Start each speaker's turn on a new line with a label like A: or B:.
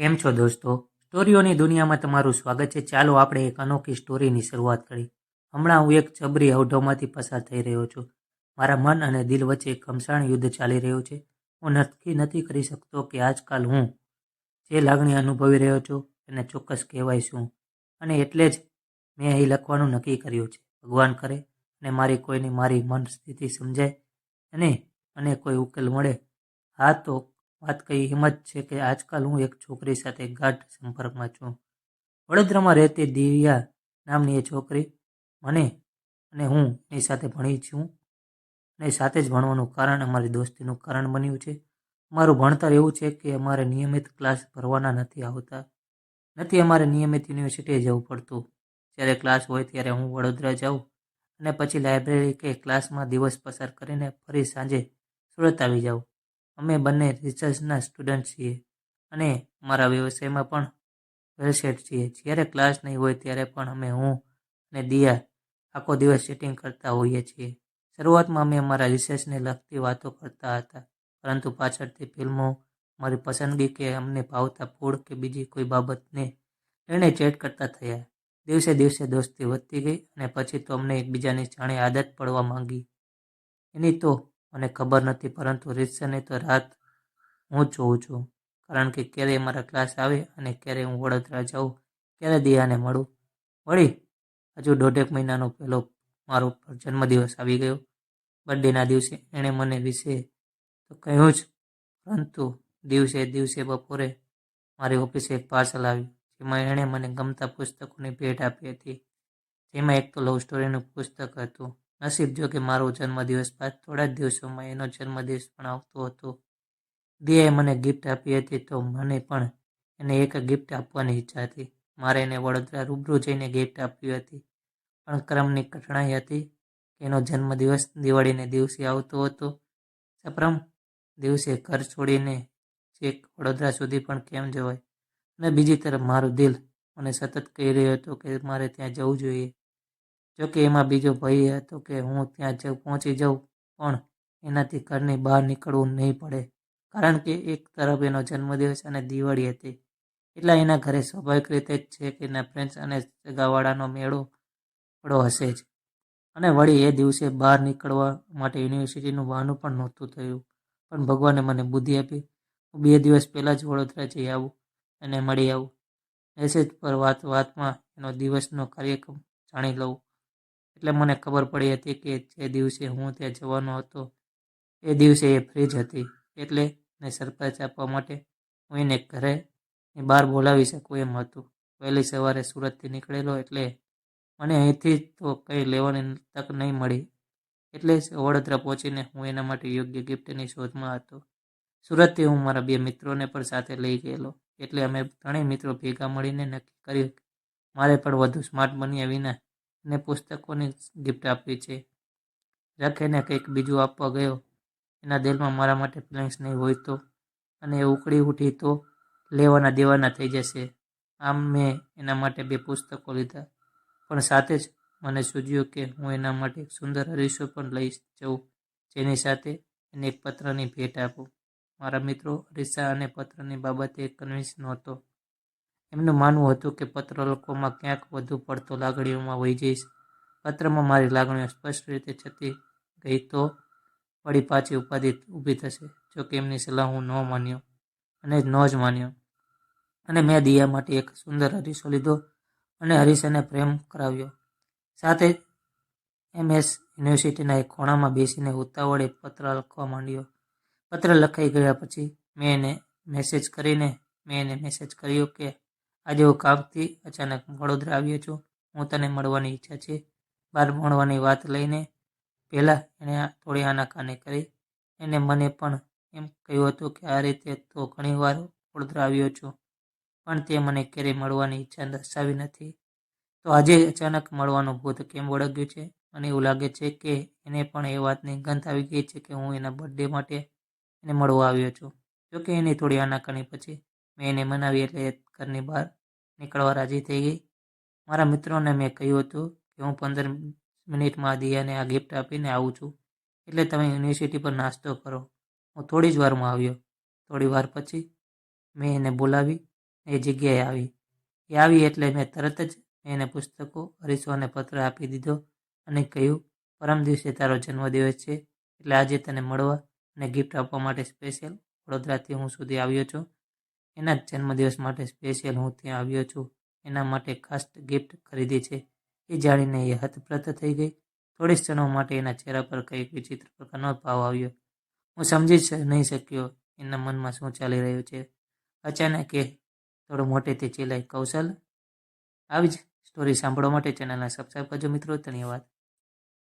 A: કેમ છો દોસ્તો? સ્ટોરીઓની દુનિયામાં તમારું સ્વાગત છે. ચાલો આપણે એક અનોખી સ્ટોરીની શરૂઆત કરીએ. હમણાં હું એક જબરી અવઢવમાંથી પસાર થઈ રહ્યો છું. મારા મન અને દિલ વચ્ચે એક ઘમસાણ યુદ્ધ ચાલી રહ્યું છે. હું નક્કી નથી કરી શકતો કે આજકાલ હું જે લાગણી અનુભવી રહ્યો છું એને ચોક્કસ કહેવાય શું. અને એટલે જ મેં અહીં લખવાનું નક્કી કર્યું છે. ભગવાન કરે અને મારી મન સ્થિતિ સમજાય અને કોઈ ઉકેલ મળે. હા, તો વાત કઈ હિંમત છે કે આજકાલ હું એક છોકરી સાથે ગાઢ સંપર્કમાં છું. વડોદરામાં રહેતી દિવ્યા નામની એ છોકરી હું એની સાથે ભણી છું અને સાથે જ ભણવાનું કારણ અમારી દોસ્તીનું કારણ બન્યું છે. અમારું ભણતર એવું છે કે અમારે નિયમિત ક્લાસ ભરવાના નથી અમારે નિયમિત યુનિવર્સિટીએ જવું પડતું. જ્યારે ક્લાસ હોય ત્યારે હું વડોદરા જાઉં અને પછી લાઇબ્રેરી કે ક્લાસમાં દિવસ પસાર કરીને ફરી સાંજે સુરત આવી જાઉં. અમે બંને રિસર્ચના સ્ટુડન્ટ છીએ અને અમારા વ્યવસાયમાં પણ વેલ સેટ છીએ. જ્યારે ક્લાસ નહીં હોય ત્યારે પણ હું અને દિયા આખો દિવસ ચેટિંગ કરતા હોઈએ છીએ. શરૂઆતમાં અમે અમારા રિસર્ચને લગતી વાતો કરતા હતા, પરંતુ પાછળથી ફિલ્મો, અમારી પસંદગી કે અમને ભાવતા ફૂડ કે બીજી કોઈ બાબતને લઈને ચેટ કરતા થયા. દિવસે દિવસે દોસ્તી વધતી ગઈ અને પછી તો અમને એકબીજાની જાણે આદત પડવા માંગી. એની તો મને ખબર નથી, પરંતુ રીતસરની તો રાત હું જ જોઉં છું. કારણ કે ક્યારે મારા ક્લાસ આવે અને ક્યારે હું વડોદરા જાઉં, ક્યારે દિયાને મળું. વળી હજુ દોઢેક મહિનાનો પહેલો મારો જન્મદિવસ આવી ગયો. બર્થડેના દિવસે એણે મને વિશે તો કહ્યું જ, પરંતુ દિવસે બપોરે મારી ઓફિસે એક પાર્સલ આવ્યું, જેમાં એણે મને ગમતા પુસ્તકોની ભેટ આપી હતી. જેમાં એક તો લવ સ્ટોરીનું પુસ્તક હતું. નસીબ જો કે મારો જન્મદિવસ બાદ થોડા જ દિવસોમાં એનો જન્મદિવસ પણ આવતો હતો. દિયાએ મને ગિફ્ટ આપી હતી, તો મને પણ એને એક ગિફ્ટ આપવાની ઈચ્છા હતી. મારે એને વડોદરા રૂબરૂ જઈને ગિફ્ટ આપવી હતી, પણ ક્રમની કઠણાઈ હતી કે એનો જન્મદિવસ દિવાળીને દિવસે આવતો હતો. સપ્રમ દિવસે ઘર છોડીને છેક વડોદરા સુધી પણ કેમ જવાય? અને બીજી તરફ મારું દિલ મને સતત કહી રહ્યું હતું કે મારે ત્યાં જવું જોઈએ. જોકે એમાં બીજો ભય હતો કે હું ત્યાં પહોંચી જાઉં પણ એનાથી ઘરની બહાર નીકળવું નહીં પડે. કારણ કે એક તરફ એનો જન્મદિવસ અને દિવાળી હતી, એટલે એના ઘરે સ્વાભાવિક રીતે જ છે કે એના ફ્રેન્ડ્સ અને સગાવાળાનો મેળો હશે જ. અને વળી એ દિવસે બહાર નીકળવા માટે યુનિવર્સિટીનું બહાનું પણ નહોતું થયું. પણ ભગવાને મને બુદ્ધિ આપી. હું 2 દિવસ પહેલાં જ વડોદરા જઈ આવું અને મળી આવું. મેસેજ પર વાતમાં એનો દિવસનો કાર્યક્રમ જાણી લઉં. એટલે મને ખબર પડી હતી કે જે દિવસે હું ત્યાં જવાનો હતો એ દિવસે એ ફ્રી જ હતી. એટલે એને સરપ્રાઈઝ આપવા માટે હું એને ઘરેની બહાર બોલાવી શકું એમ હતું. વહેલી સવારે સુરતથી નીકળેલો એટલે મને અહીંથી તો કંઈ લેવાની તક નહીં મળી. એટલે જ વડોદરા પહોંચીને હું એના માટે યોગ્ય ગિફ્ટની શોધમાં હતો. સુરતથી હું મારા 2 મિત્રોને પણ સાથે લઈ ગયેલો. એટલે અમે 3 મિત્રો ભેગા મળીને નક્કી કર્યું કે મારે પણ વધુ સ્માર્ટ બન્યા વિના એને પુસ્તકોની ગિફ્ટ આપવી છે. રખ એને કંઈક બીજું આપવા ગયો. એના દિલમાં મારા માટે ફિલિંગ્સ નહીં હોય તો, અને એ ઉકળી ઉઠી તો લેવાના દેવાના થઈ જશે. આમ મેં એના માટે 2 પુસ્તકો લીધા, પણ સાથે જ મને સૂઝ્યું કે હું એના માટે એક સુંદર અરીસો પણ લઈ જઉં, જેની સાથે એને એક પત્રની ભેટ આપું. મારા મિત્રો અરીસા અને પત્રની બાબતે કન્વિન્સ નહોતો. એમનું માનવું હતું કે પત્ર લખવામાં ક્યાંક વધુ પડતો લાગણીઓમાં વહી જઈશ. પત્રમાં મારી લાગણીઓ સ્પષ્ટ રીતે છતી ગઈ તો વળી પાછી ઉપાધિ ઊભી થશે. જોકે એમની સલાહ હું ન જ માન્યો અને મેં દિયા માટે એક સુંદર અરીસો લીધો અને અરીસાને ફ્રેમ કરાવ્યો. સાથે જ MS યુનિવર્સિટીના એક ખૂણામાં બેસીને ઉતાવળે પત્ર લખવા માંડ્યો. પત્ર લખાઈ ગયા પછી મેં એને મેસેજ કર્યો કે આજે હું કામથી અચાનક વડોદરા આવ્યો છું. હું તને મળવાની ઈચ્છા છે. બહાર મળવાની વાત લઈને પહેલાં એણે થોડી આનાકાની કરી. એને મને પણ એમ કહ્યું હતું કે આ રીતે તો ઘણીવાર વડોદરા આવ્યો છું, પણ તે મને ક્યારેય મળવાની ઈચ્છા દર્શાવી નથી. તો આજે અચાનક મળવાનું ભૂત કેમ વળગ્યું છે? મને એવું લાગે છે કે એને પણ એ વાતની ગંધ આવી ગઈ છે કે હું એના બર્થડે માટે એને મળવા આવ્યો છું. જોકે એની થોડી આનાકાની પછી મેં એને મનાવી એટલે એ ઘરની બહાર નીકળવા રાજી થઈ ગઈ. મારા મિત્રોને મેં કહ્યું હતું કે હું 15 મિનિટમાં દિયાને આ ગિફ્ટ આપીને આવું છું, એટલે તમે યુનિવર્સિટી પર નાસ્તો કરો. હું થોડી જ વારમાં આવ્યો. થોડી વાર પછી મેં એને બોલાવી એ જગ્યાએ આવી. એ આવી એટલે મેં તરત જ એને પુસ્તકો, અરીસો અને પત્ર આપી દીધો અને કહ્યું, પરમ દિવસે તારો જન્મદિવસ છે એટલે આજે તને મળવા અને ગિફ્ટ આપવા માટે સ્પેશિયલ વડોદરાથી હું સુધી આવ્યો છું. એના જ જન્મદિવસ માટે સ્પેશિયલ હું ત્યાં આવ્યો છું. એના માટે ખાસ ગિફ્ટ ખરીદી છે. એ જાણીને એ હતપ્રત થઈ ગઈ. થોડી ક્ષણો માટે એના ચહેરા પર કંઈક વિચિત્ર પ્રકારનો ભાવ આવ્યો. હું સમજી નહીં શક્યો એના મનમાં શું ચાલી રહ્યું છે. અચાનક એ થોડું મોટેથી ચિલ્લાઈ, કૌશલ! આવી જ સ્ટોરી સાંભળવા માટે ચેનલને સબસ્ક્રાઈબ કરજો મિત્રો. ધન્યવાદ.